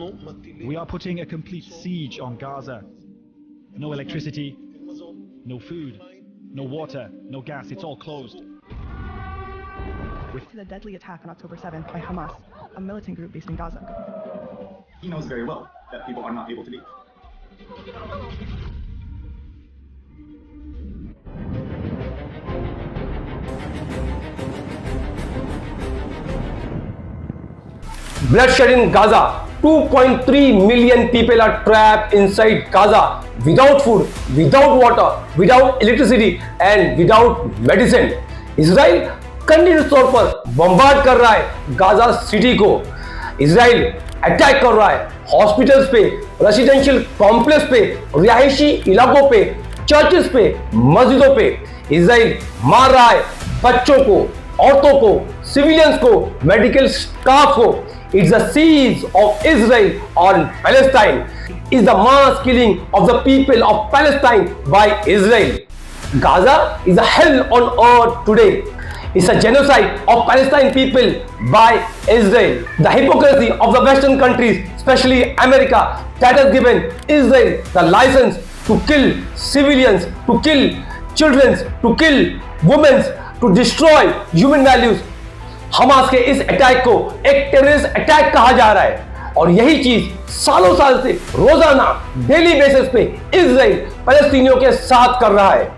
We are putting a complete siege on Gaza. No electricity, no food, no water, no gas, it's all closed. To the deadly attack on October 7th by Hamas, a militant group based in Gaza. He knows very well that people are not able to leave. Bloodshed in Gaza. 2.3 million people are trapped inside Gaza without food, without water, without electricity and without medicine. Israel continuous तौर पर bombard कर रहा है Gaza city को। Israel attack कर रहा है hospitals पे, रेसिडेंशियल कॉम्प्लेक्स पे, रिहायशी इलाकों पे, चर्चेस पे, मस्जिदों पे। इजराइल मार रहा है बच्चों को, औरतों को, सिविलियंस को, मेडिकल स्टाफ को। It's a siege of Israel on Palestine, is the mass killing of the people of Palestine by Israel. Gaza is a hell on earth today. It's a genocide of Palestinian people by Israel. The hypocrisy of the Western countries, especially America, that has given Israel the license to kill civilians, to kill children, to kill women, to destroy human values. Hamas के इस attack को एक terrorist attack कहा जा रहा है और यही चीज सालों साल से रोजाना डेली बेसिस पे इजराइल फलस्तीनियों के साथ कर रहा है।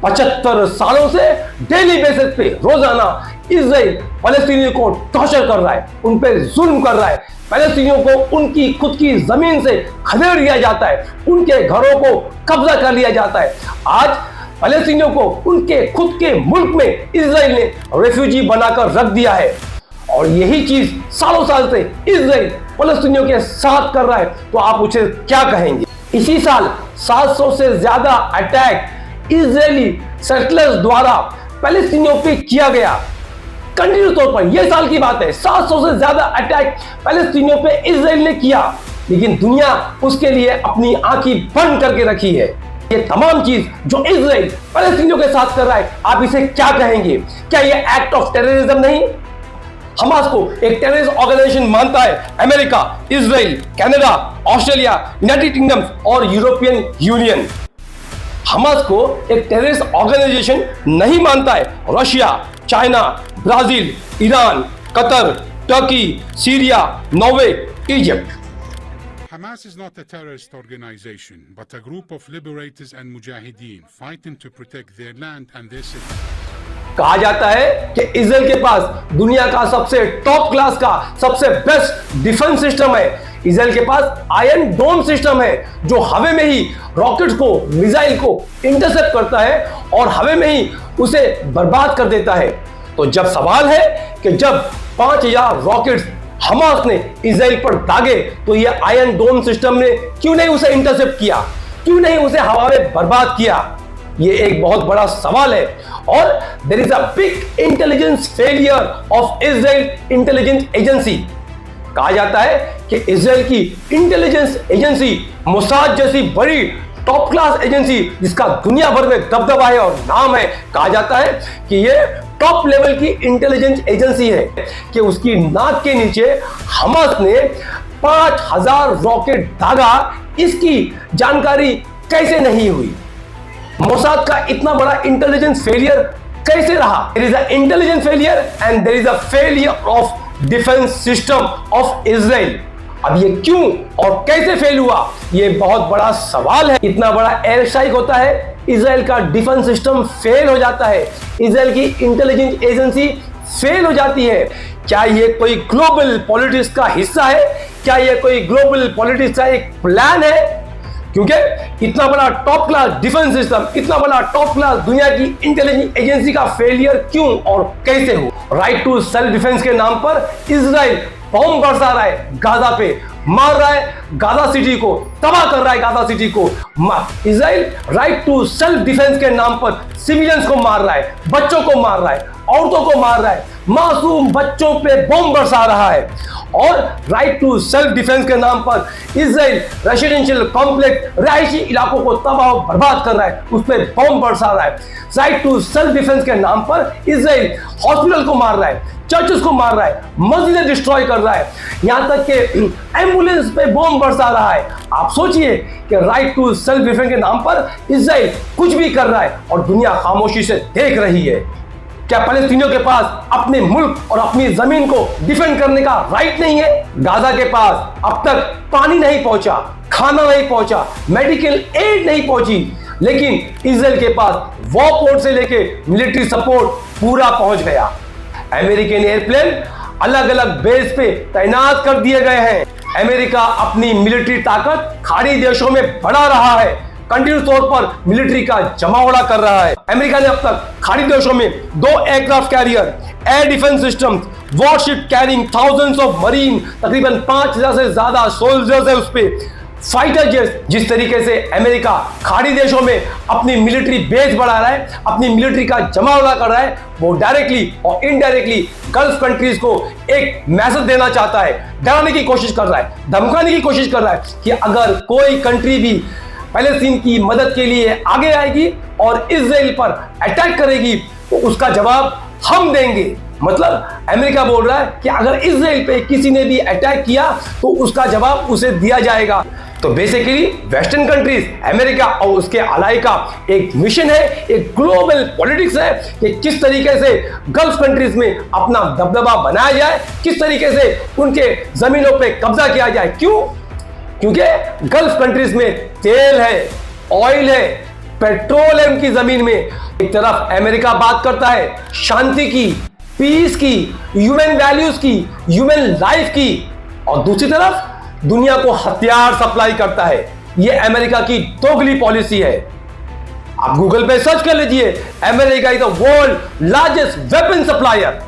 75 सालों से डेली बेसिस पे रोजाना इजराइल फलस्तीनियों को टॉर्चर कर रहा है, उन पे जुल्म कर रहा है। फलस्तीनियों को उनकी खुद की जमीन से खदेड़ दिया जाता है, उनके घरों को कब्जा कर लिया जाता है। आज फलस्तीनियों को उनके खुद के मुल्क में इजराइल ने रेफ्यूजी बनाकर रख दिया है और यही चीज सालों साल से इजराइल फलस्तीनियों के साथ कर रहा है। तो आप उसे क्या कहेंगे? इसी साल 700 से ज्यादा अटैक इजरायली सेटलर्स द्वारा फलस्तीनियों पे किया गया। कंटिन्यूस तौर पर यह साल की बात है, 700 से ज्यादा अटैक फलस्तीनियों पे इजराइल ने किया, लेकिन दुनिया उसके लिए अपनी आंखें बंद करके रखी है। ये तमाम चीज जो इजराइल फलस्तीनियों के साथ कर रहा है, आप इसे क्या कहेंगे? क्या ये एक्ट ऑफ टेररिज्म नहीं? हमास को एक टेररिस्ट ऑर्गेनाइजेशन मानता है America, Israel, Canada, Australia, United kingdom और यूरोपियन यूनियन। हमास को एक टेररिस्ट ऑर्गेनाइजेशन नहीं मानता है Russia, China, Brazil, Iran, Qatar, Turkey, Syria, Norway, Egypt. Hamas is not a terrorist organization, but a group of liberators and mujahideen fighting to protect their land and their city. कहा जाता है कि Israel के पास दुनिया का सबसे top class का सबसे बेस्ट डिफेंस सिस्टम है। इजराइल के पास आयरन डोम सिस्टम है जो हवा में ही रॉकेट्स को, मिसाइल को इंटरसेप्ट करता है और हवा में ही उसे बर्बाद कर देता है। तो जब सवाल है कि जब 5000 रॉकेट्स हमास ने इजराइल पर दागे तो ये आयरन डोम सिस्टम ने क्यों नहीं उसे इंटरसेप्ट किया, क्यों नहीं उसे हवा में बर्बाद किया? ये एक बहुत बड़ा सवाल है और there is a big intelligence failure of Israel intelligence agency. कहा जाता है कि इजराइल की इंटेलिजेंस एजेंसी मोसाद जैसी बड़ी टॉप क्लास एजेंसी जिसका दुनिया भर में दबदबा है और नाम है, कहा जाता है कि ये टॉप लेवल की इंटेलिजेंस एजेंसी है कि उसकी नाक के नीचे हमास ने 5000 रॉकेट दागा। इसकी जानकारी कैसे नहीं हुई? मोसाद का इतना बड़ा इंटेलिजेंस फेलियर कैसे रहा? There is a intelligence failure and there is a failure of defence system of Israel. अब ये क्यों और कैसे फेल हुआ, ये बहुत बड़ा सवाल है। इतना बड़ा एयर स्ट्राइक होता है, इजराइल का डिफेंस सिस्टम फेल हो जाता है, इजराइल की इंटेलिजेंस एजेंसी फेल हो जाती है। क्या ये कोई ग्लोबल पॉलिटिक्स का हिस्सा है? क्या ये कोई ग्लोबल पॉलिटिक्स का एक प्लान है? क्योंकि इतना बड़ा टॉप क्लास डिफेंस सिस्टम, इतना बड़ा टॉप क्लास दुनिया की इंटेलिजेंस एजेंसी का फेलियर क्यों और कैसे हो? राइट टू सेल्फ डिफेंस के नाम पर इजराइल बॉम्ब बरसा रहा है गाजा पे, मार रहा है गाजा सिटी को, तबाह कर रहा है गाजा सिटी को। Israel right to self defence के नाम पर सिविलियंस को मार रहा है, बच्चों को मार रहा है, औरतों को मार रहा है, मासूम बच्चों पे बम बरसा रहा है, और राइट टू सेल्फ डिफेंस के नाम पर इजराइल रेसिडेंशियल कॉम्प्लेक्स रहायशी इलाकों को तबाह बर्बाद कर रहा है, उस पर बम बरसा रहा है। राइट टू सेल्फ डिफेंस के नाम पर इजराइल हॉस्पिटल को मार रहा है, चर्चेस को मार रहा है, मस्जिदें डिस्ट्रॉय कर रहा है, यहां तक कि एम्बुलेंस पे बम बरसा रहा है। आप सोचिए कि राइट टू सेल्फ डिफेंस के नाम पर इजराइल कुछ भी कर रहा है और दुनिया खामोशी से देख रही है। क्या फलस्तीनियों के पास अपने मुल्क और अपनी जमीन को डिफेंड करने का राइट नहीं है? गाजा के पास अब तक पानी नहीं पहुंचा, खाना नहीं पहुंचा, मेडिकल एड नहीं पहुंची, लेकिन इजराइल के पास वॉर पोर्ट से लेके मिलिट्री सपोर्ट पूरा पहुंच गया। अमेरिकन एयरप्लेन अलग अलग बेस पे तैनात कर दिए गए हैं। अमेरिका अपनी मिलिट्री ताकत खाड़ी देशों में बढ़ा रहा है, कंटिन्यूस तौर पर मिलिट्री का जमावड़ा कर रहा है। अमेरिका ने अब तक खाड़ी देशों में 2 aircraft carrier, air defence systems, worship carrying thousands of marine, तकरीबन 5000 से ज्यादा सोल्जर्स है उस पे, फाइटर जेट। जिस तरीके से अमेरिका खाड़ी देशों में अपनी मिलिट्री बेस बढ़ा रहा है, अपनी मिलिट्री का जमावड़ा कर रहा है, वो डायरेक्टली और इनडायरेक्टली गल्फ कंट्रीज को एक मैसेज देना चाहता है, डराने की कोशिश कर रहा है, धमकाने की कोशिश कर रहा है कि अगर कोई कंट्री भी फलस्तीन की मदद के लिए आगे आएगी और इजराइल पर अटैक करेगी तो उसका जवाब हम देंगे। मतलब अमेरिका बोल रहा है कि अगर इजराइल पे किसी ने भी अटैक किया तो उसका जवाब उसे दिया जाएगा। तो बेसिकली वेस्टर्न कंट्रीज, अमेरिका और उसके अलाई का एक मिशन है, एक ग्लोबल पॉलिटिक्स है कि किस तरीके से गल्फ कंट्रीज में अपना दबदबा बनाया जाए, किस तरीके से उनके जमीनों पे कब्जा किया जाए। क्यों? क्योंकि गल्फ कंट्रीज में तेल है, ऑयल है, पेट्रोल है उनकी जमीन में। एक तरफ अमेरिका बात करता है शांति की, पीस की, ह्यूमन वैल्यूज की, ह्यूमन लाइफ की, और दूसरी तरफ दुनिया को हथियार सप्लाई करता है। यह अमेरिका की दोगली पॉलिसी है। आप गूगल पे सर्च कर लीजिए, America is the world largest weapon supplier.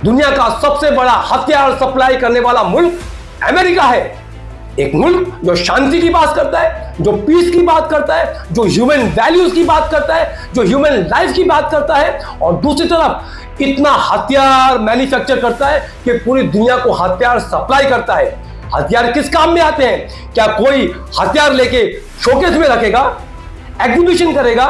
दुनिया का सबसे बड़ा हथियार सप्लाई करने वाला मुल्क अमेरिका है। एक मुल्क जो शांति की बात करता है, जो पीस की बात करता है, जो ह्यूमन वैल्यूज की बात करता है, जो ह्यूमन लाइफ की बात करता है, और दूसरी तरफ इतना हथियार मैन्युफैक्चर करता है कि पूरी दुनिया को हथियार सप्लाई करता है। हथियार किस काम में आते हैं? क्या कोई हथियार लेके शोकेस में रखेगा, एग्जीबिशन करेगा?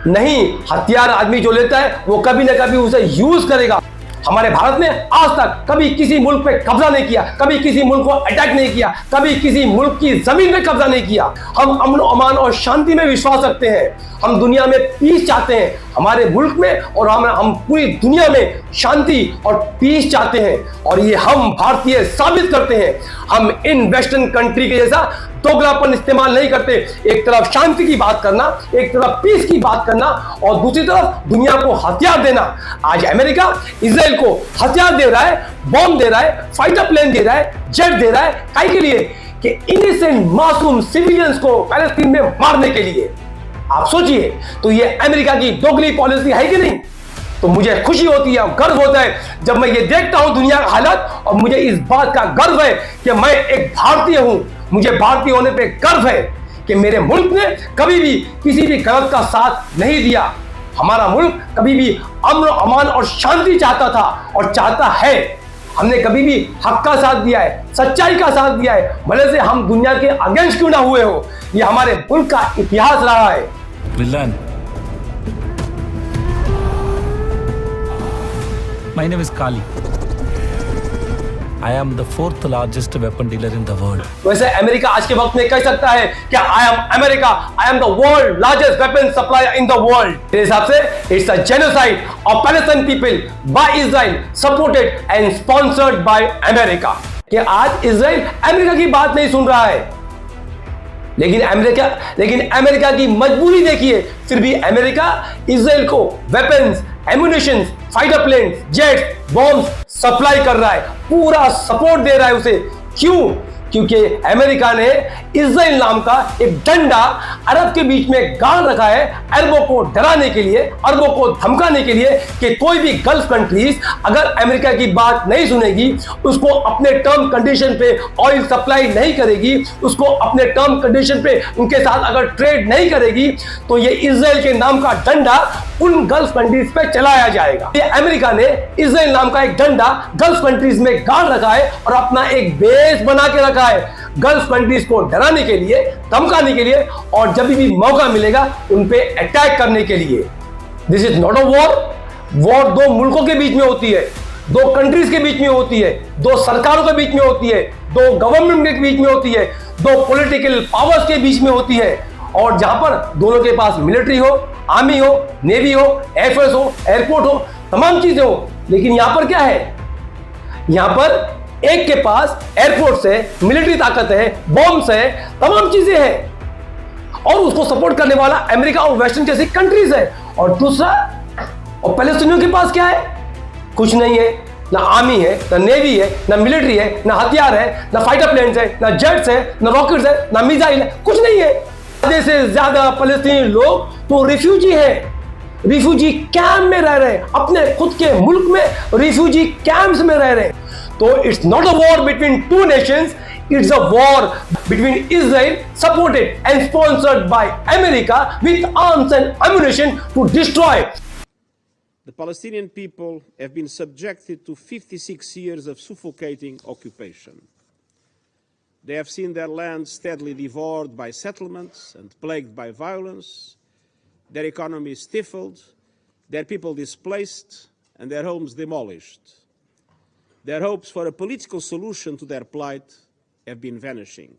नहीं, हथियार आदमी जो लेता है वो कभी ना कभी उसे यूज करेगा। हमारे भारत ने आज तक कभी किसी मुल्क पे कब्जा नहीं किया, कभी किसी मुल्क को अटैक नहीं किया, कभी किसी मुल्क की जमीन पे कब्जा नहीं किया। हम अमन अमान और शांति में विश्वास रखते हैं, हम दुनिया में पीस चाहते हैं हमारे मुल्क में, और हम पूरी दुनिया में शांति और पीस चाहते हैं, और ये हम भारतीय साबित करते हैं। हम इन वेस्टर्न कंट्री के जैसा दोगलापन इस्तेमाल नहीं करते। एक तरफ शांति की बात करना, एक तरफ पीस की बात करना, और दूसरी तरफ दुनिया को हथियार देना। आज अमेरिका इजराइल को हथियार दे रहा है, बॉम्ब दे रहा है, फाइटर प्लेन दे रहा है, जेट दे रहा है, काहे के लिए? कि इनोसेंट मासूम सिविलियंस को फलस्तीन में मारने के लिए। आप सोचिए, तो ये अमेरिका की दोगली पॉलिसी है कि नहीं? तो मुझे खुशी होती है, गर्व होता है जब मैं ये देखता हूं दुनिया का हालत, और मुझे इस बात का गर्व है कि मैं एक भारतीय हूं। मुझे भारतीय होने पे गर्व है कि मेरे मुल्क ने कभी भी किसी भी गलत का साथ नहीं दिया। हमारा मुल्क कभी भी अमन अमान और शांति चाहता था और चाहता है। हमने कभी भी हक का साथ दिया है, सच्चाई का साथ दिया है, भले से हम दुनिया के अगेंस्ट क्यों ना हुए हो। ये हमारे मुल्क का इतिहास रहा है। Villan, my name is Kali. I am the 4th largest weapon dealer in the world. वैसे अमेरिका आज के वक्त में कह सकता है कि I am America, I am the world largest weapon supplier in the world. मेरे हिसाब से it's a genocide of Palestine people by Israel, supported and sponsored by America. कि आज इजराइल अमेरिका की बात नहीं सुन रहा है, लेकिन अमेरिका की मजबूरी देखिए, फिर भी अमेरिका इजराइल को weapons, ammunitions, fighter planes, jets, bombs supply कर रहा है, पूरा सपोर्ट दे रहा है उसे। क्यों? क्योंकि अमेरिका ने इजराइल नाम का एक डंडा अरब के बीच में गाड़ रखा है, अरबों को डराने के लिए, अरबों को धमकाने के लिए कि कोई भी गल्फ कंट्रीज अगर अमेरिका की बात नहीं सुनेगी, उसको अपने टर्म कंडीशन पे ऑयल सप्लाई नहीं करेगी, उसको अपने टर्म कंडीशन पे उनके साथ अगर ट्रेड नहीं करेगी, तो ये इजराइल के नाम का डंडा उन गल्फ कंट्रीज पे चलाया जाएगा। ये अमेरिका ने इजराइल नाम का एक डंडा गल्फ कंट्रीज में गाड़ रखा है और अपना एक बेस बना के रखा है गल्फ कंट्रीज को डराने के लिए, धमकाने के लिए और जब भी मौका मिलेगा उन पे अटैक करने के लिए। This is not a war. War दो मुल्कों के बीच में होती है, दो कंट्रीज के बीच में होती है, दो सरकारों के बीच में होती है, दो गवर्नमेंट के बीच में होती है, दो पॉलिटिकल पावर्स के बीच में होती है। और जहां पर दोनों के पास मिलिट्री हो, आर्मी हो, नेवी हो, एयरफोर्स हो, एयरपोर्ट हो, तमाम चीजें हो। लेकिन यहां पर क्या है? यहां पर एक के पास एयरपोर्ट है, मिलिट्री ताकत है, बॉम्ब्स है, तमाम चीजें हैं और उसको सपोर्ट करने वाला अमेरिका और वेस्टर्न जैसी कंट्रीज है। और दूसरा, और पैलेस्टीनियों के पास क्या है? कुछ नहीं है, ना आर्मी है, ना नेवी है, ना मिलिट्री है, ना हथियार है, ना फाइटर प्लेन्स है, ना जेट्स है, ना रॉकेट्स है, ना मिसाइल है, कुछ नहीं है। आधे से ज्यादा फलस्तीनी लोग तो रिफ्यूजी है, रिफ्यूजी कैंप में रह रहे हैं, अपने खुद के मुल्क में रिफ्यूजी कैंप्स में रह रहे हैं। तो it's not a war between two nations, it's a war between Israel, supported and sponsored by America, with arms and ammunition to destroy. The Palestinian people have been subjected to 56 years of suffocating occupation. They have seen their land steadily devoured by settlements and plagued by violence, their economy stifled, their people displaced, and their homes demolished. Their hopes for a political solution to their plight have been vanishing.